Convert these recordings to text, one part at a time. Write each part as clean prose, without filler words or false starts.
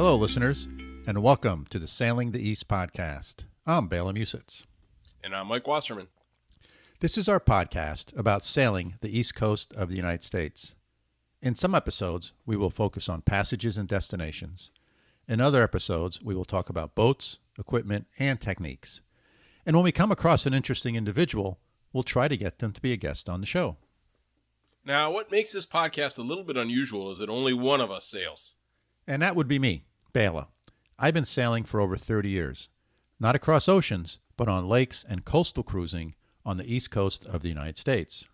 Hello, listeners, and welcome to the Sailing the East podcast. I'm Bela Musitz. And I'm Mike Wasserman. This is our podcast about sailing the east coast of the United States. In some episodes, we will focus on passages and destinations. In other episodes, we will talk about boats, equipment, and techniques. And when we come across an interesting individual, we'll try to get them to be a guest on the show. Now, what makes this podcast a little bit unusual is that only one of us sails. And that would be me, Bela. I've been sailing for over 30 years, not across oceans, but on lakes and coastal cruising on the east coast of the United States.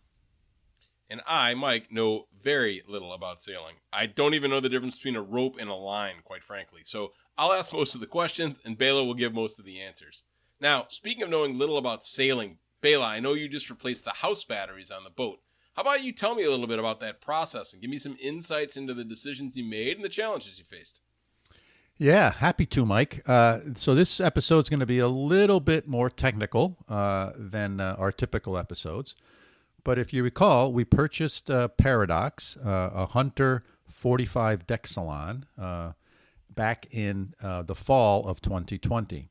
And I, Mike, know very little about sailing. I don't even know the difference between a rope and a line, quite frankly. So I'll ask most of the questions, and Bela will give most of the answers. Now, speaking of knowing little about sailing, Bela, I know you just replaced the house batteries on the boat. How about you tell me a little bit about that process and give me some insights into the decisions you made and the challenges you faced? Yeah, happy to, Mike. So this episode is going to be a little bit more technical than our typical episodes. But if you recall, we purchased Paradox, a Hunter 45 deck salon, back in the fall of 2020.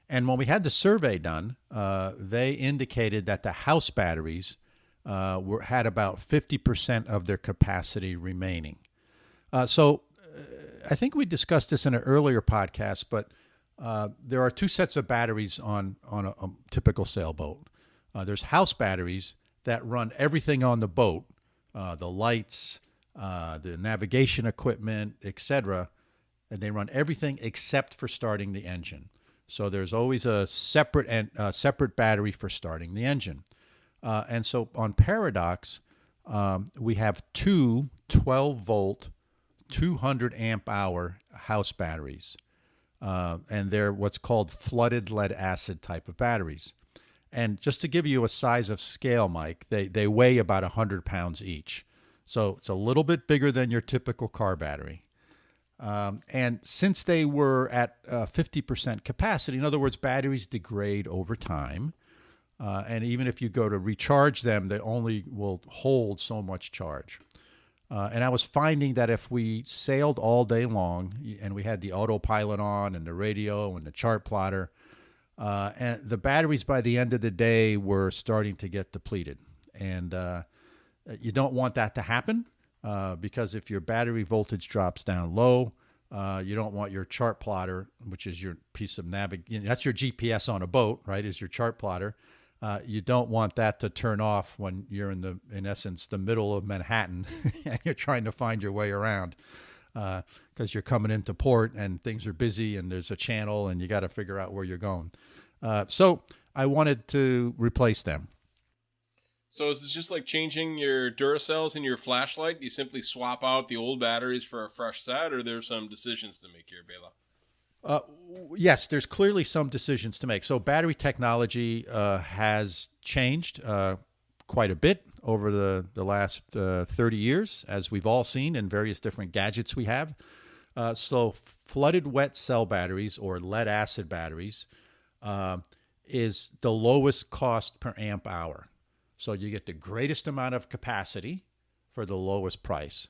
And when we had the survey done, they indicated that the house batteries had about 50% of their capacity remaining. So I think we discussed this in an earlier podcast, but there are two sets of batteries on a typical sailboat. There's house batteries that run everything on the boat, the lights, the navigation equipment, etc. And they run everything except for starting the engine. So there's always a separate battery for starting the engine. And so on Paradox, we have two 12-volt, 200 amp hour house batteries. And they're what's called flooded lead acid type of batteries. And just to give you a size of scale, Mike, they weigh about 100 pounds each. So it's a little bit bigger than your typical car battery. And since they were at 50% capacity, in other words, batteries degrade over time. And even if you go to recharge them, they only will hold so much charge. And I was finding that if we sailed all day long and we had the autopilot on and the radio and the chart plotter, and the batteries by the end of the day were starting to get depleted. And you don't want that to happen because if your battery voltage drops down low, you don't want your chart plotter, which is your piece of navigation. That's your GPS on a boat, right, is your chart plotter. You don't want that to turn off when you're in essence, the middle of Manhattan and you're trying to find your way around because you're coming into port and things are busy and there's a channel and you got to figure out where you're going. So I wanted to replace them. So is this just like changing your Duracells and your flashlight? You simply swap out the old batteries for a fresh set, or there's some decisions to make here, Bela? Yes, there's clearly some decisions to make. So battery technology has changed quite a bit over the last 30 years, as we've all seen in various different gadgets we have. So flooded wet cell batteries or lead acid batteries is the lowest cost per amp hour. So you get the greatest amount of capacity for the lowest price.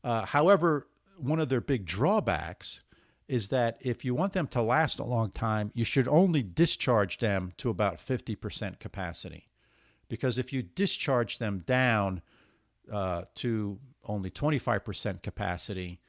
However, one of their big drawbacks is that if you want them to last a long time, you should only discharge them to about 50% capacity. Because if you discharge them down to only 25% capacity,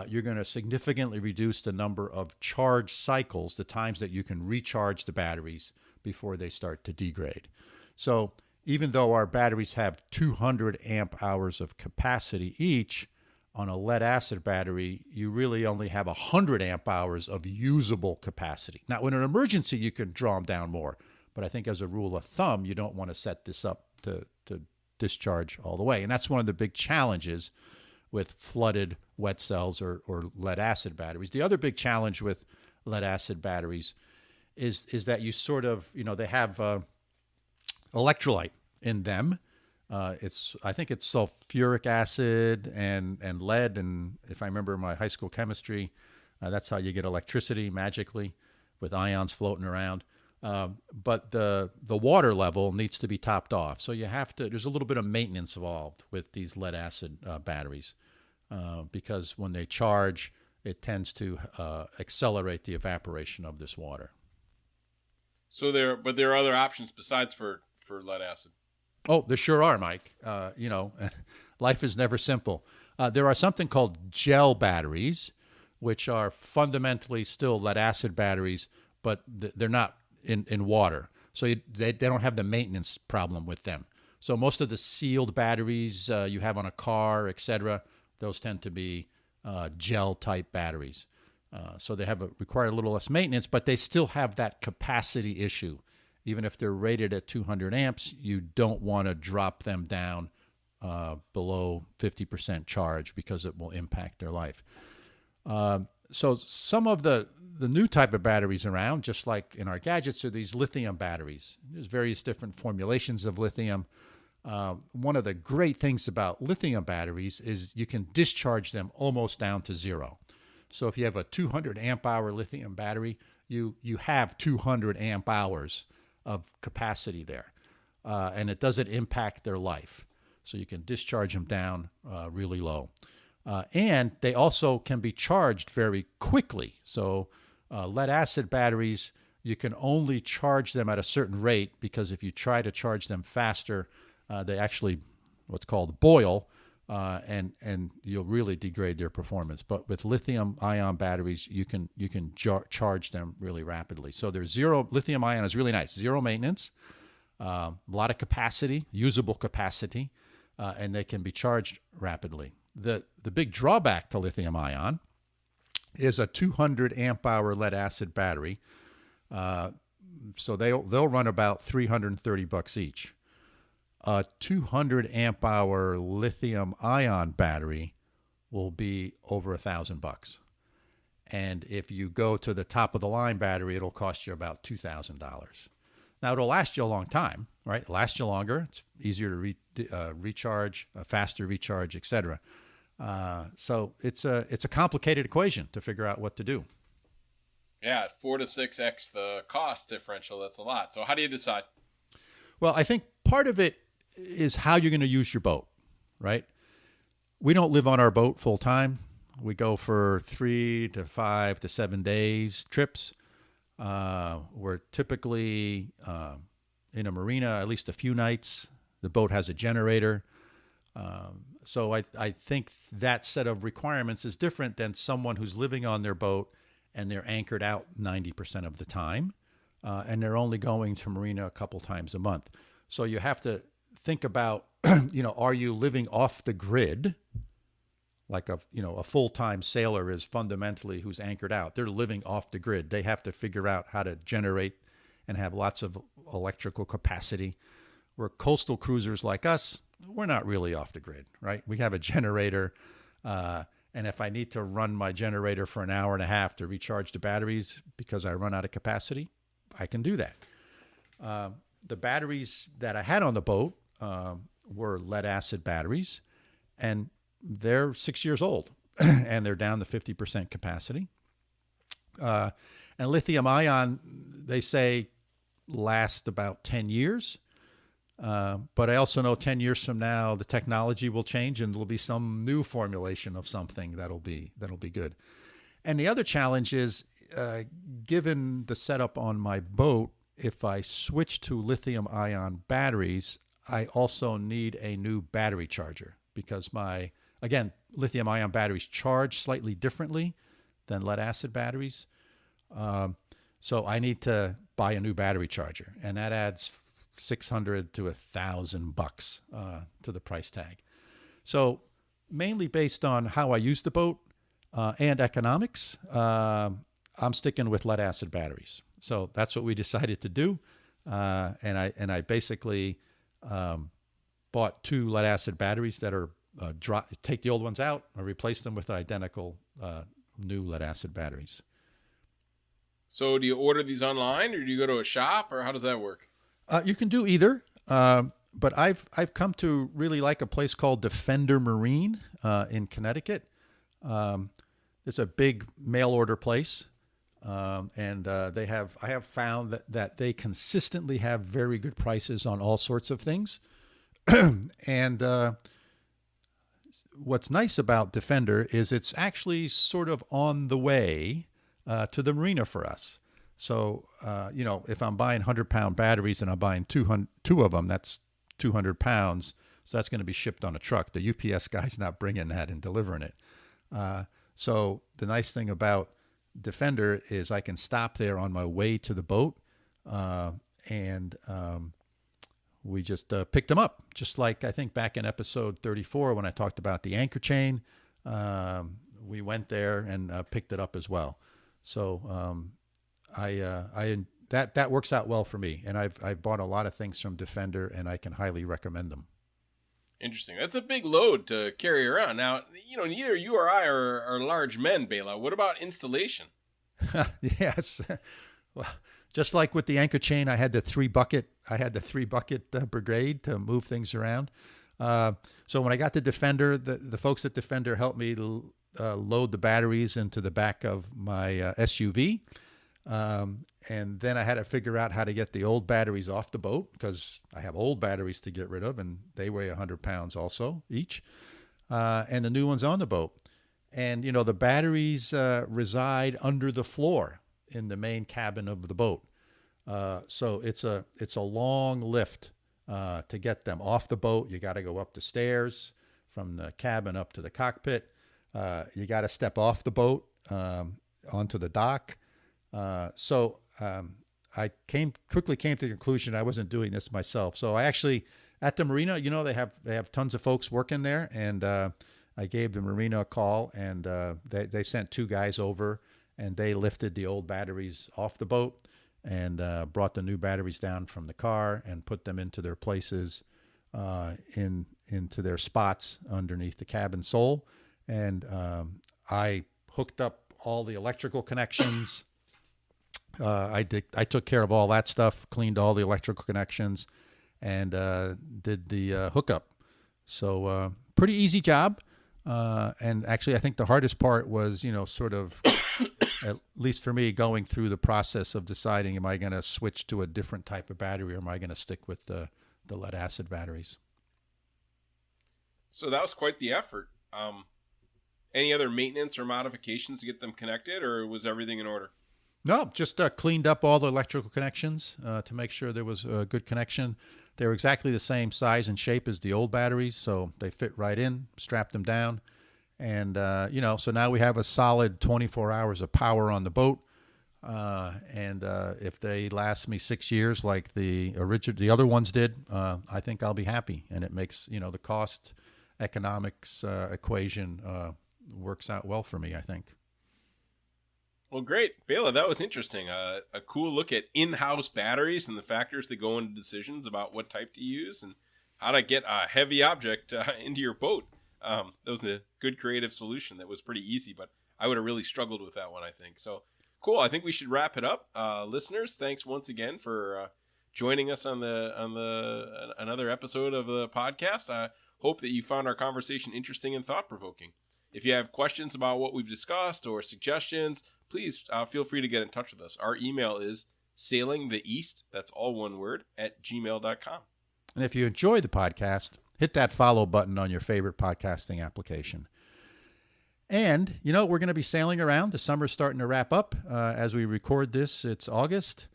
you're going to significantly reduce the number of charge cycles, the times that you can recharge the batteries before they start to degrade. So even though our batteries have 200 amp hours of capacity each, on a lead acid battery, you really only have 100 amp hours of usable capacity. Now, in an emergency, you can draw them down more. But I think as a rule of thumb, you don't want to set this up to discharge all the way. And that's one of the big challenges with flooded wet cells or lead acid batteries. The other big challenge with lead acid batteries is that you sort of, they have electrolyte in them. I think it's sulfuric acid and lead, and if I remember my high school chemistry, that's how you get electricity magically with ions floating around. But the water level needs to be topped off, so there's a little bit of maintenance involved with these lead acid batteries because when they charge, it tends to accelerate the evaporation of this water. So there are other options besides for lead acid. Oh, there sure are, Mike. Life is never simple. There are something called gel batteries, which are fundamentally still lead acid batteries, but they're not in water. So they don't have the maintenance problem with them. So most of the sealed batteries you have on a car, etc., those tend to be gel-type batteries. So they require a little less maintenance, but they still have that capacity issue. Even if they're rated at 200 amps, you don't want to drop them down below 50% charge because it will impact their life. So some of the new type of batteries around, just like in our gadgets, are these lithium batteries. There's various different formulations of lithium. One of the great things about lithium batteries is you can discharge them almost down to zero. So if you have a 200 amp hour lithium battery, you have 200 amp hours of capacity there, and it doesn't impact their life. So you can discharge them down really low. And they also can be charged very quickly. So lead acid batteries, you can only charge them at a certain rate, because if you try to charge them faster, they actually what's called boil, and you'll really degrade their performance. But with lithium-ion batteries, you can charge them really rapidly. So there's lithium-ion is really nice, zero maintenance, a lot of capacity, usable capacity, and they can be charged rapidly. The big drawback to lithium-ion is a 200 amp hour lead acid battery. So they'll run about $330 each. A 200 amp hour lithium-ion battery will be over $1,000. And if you go to the top of the line battery, it'll cost you about $2,000. Now, it'll last you a long time, right? It'll last you longer. It's easier to recharge, a faster recharge, etc. So it's a complicated equation to figure out what to do. Yeah, 4 to 6x the cost differential. That's a lot. So how do you decide? Well, I think part of it is how you're going to use your boat, right? We don't live on our boat full time. We go for 3 to 5 to 7 days trips. We're typically in a marina at least a few nights. The boat has a generator. So I think that set of requirements is different than someone who's living on their boat and they're anchored out 90% of the time, and they're only going to marina a couple times a month. So you have to think about, are you living off the grid? Like a full-time sailor is fundamentally who's anchored out. They're living off the grid. They have to figure out how to generate and have lots of electrical capacity. Where coastal cruisers like us, we're not really off the grid, right? We have a generator, and if I need to run my generator for an hour and a half to recharge the batteries because I run out of capacity, I can do that. The batteries that I had on the boat were lead acid batteries, and they're 6 years old, and they're down to 50% capacity. And lithium-ion, they say, last about 10 years. But I also know 10 years from now, the technology will change and there'll be some new formulation of something that'll be good. And the other challenge is, given the setup on my boat, if I switch to lithium-ion batteries, I also need a new battery charger because again, lithium-ion batteries charge slightly differently than lead-acid batteries. So I need to buy a new battery charger, and that adds $600 to $1,000 to the price tag. So mainly based on how I use the boat and economics, I'm sticking with lead-acid batteries. So that's what we decided to do, and I basically bought 2 lead-acid batteries that are take the old ones out and replace them with identical new lead-acid batteries. So do you order these online, or do you go to a shop, or how does that work? You can do either, but I've come to really like a place called Defender Marine in Connecticut. It's a big mail order place, and I have found that they consistently have very good prices on all sorts of things, and what's nice about Defender is it's actually sort of on the way to the marina for us. So, if I'm buying 100-pound batteries and I'm buying two of them, that's 200 pounds. So that's going to be shipped on a truck. The UPS guy's not bringing that and delivering it. So the nice thing about Defender is I can stop there on my way to the boat, and we just picked them up, just like I think back in episode 34 when I talked about the anchor chain. We went there and picked it up as well. So that works out well for me, and I've bought a lot of things from Defender, and I can highly recommend them. Interesting. That's a big load to carry around. Now, neither you or I are large men, Bela. What about installation? Yes. Well, just like with the anchor chain, I had the three bucket brigade to move things around. So when I got the Defender, the folks at Defender helped me load the batteries into the back of my SUV. And then I had to figure out how to get the old batteries off the boat, because I have old batteries to get rid of, and they weigh 100 pounds also each, and the new ones on the boat. And, the batteries reside under the floor in the main cabin of the boat. So it's a long lift to get them off the boat. You got to go up the stairs from the cabin up to the cockpit. You got to step off the boat onto the dock. So I quickly came to the conclusion I wasn't doing this myself. So I actually, at the marina, they have tons of folks working there, and I gave the marina a call, and they sent two guys over, and they lifted the old batteries off the boat and brought the new batteries down from the car and put them into their places, into their spots underneath the cabin sole. And I hooked up all the electrical connections. I took care of all that stuff, cleaned all the electrical connections, and did the hookup. So pretty easy job. And actually, I think the hardest part was, sort of, at least for me, going through the process of deciding, am I going to switch to a different type of battery, or am I going to stick with the lead acid batteries? So that was quite the effort. Any other maintenance or modifications to get them connected, or was everything in order? No, just cleaned up all the electrical connections to make sure there was a good connection. They were exactly the same size and shape as the old batteries, so they fit right in, strapped them down. And, so now we have a solid 24 hours of power on the boat. And if they last me 6 years like the other ones did, I think I'll be happy. And it makes, the cost economics equation works out well for me, I think. Well, great. Bela, that was interesting. A cool look at in-house batteries and the factors that go into decisions about what type to use and how to get a heavy object into your boat. That was a good creative solution that was pretty easy, but I would have really struggled with that one, I think. So, cool. I think we should wrap it up. Listeners, thanks once again for joining us on another episode of the podcast. I hope that you found our conversation interesting and thought-provoking. If you have questions about what we've discussed or suggestions, please feel free to get in touch with us. Our email is sailingtheeast, that's all one word, @gmail.com. And if you enjoy the podcast, hit that follow button on your favorite podcasting application. And, we're going to be sailing around. The summer's starting to wrap up. As we record this, it's August,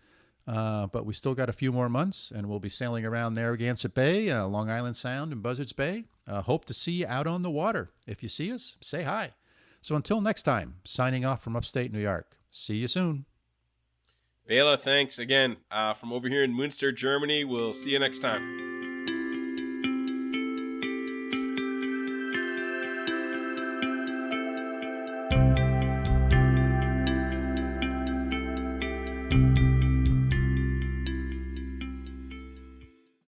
but we still got a few more months, and we'll be sailing around Narragansett Bay, Long Island Sound, and Buzzards Bay. Hope to see you out on the water. If you see us, say hi. So until next time, signing off from upstate New York. See you soon. Bela, thanks again from over here in Münster, Germany. We'll see you next time.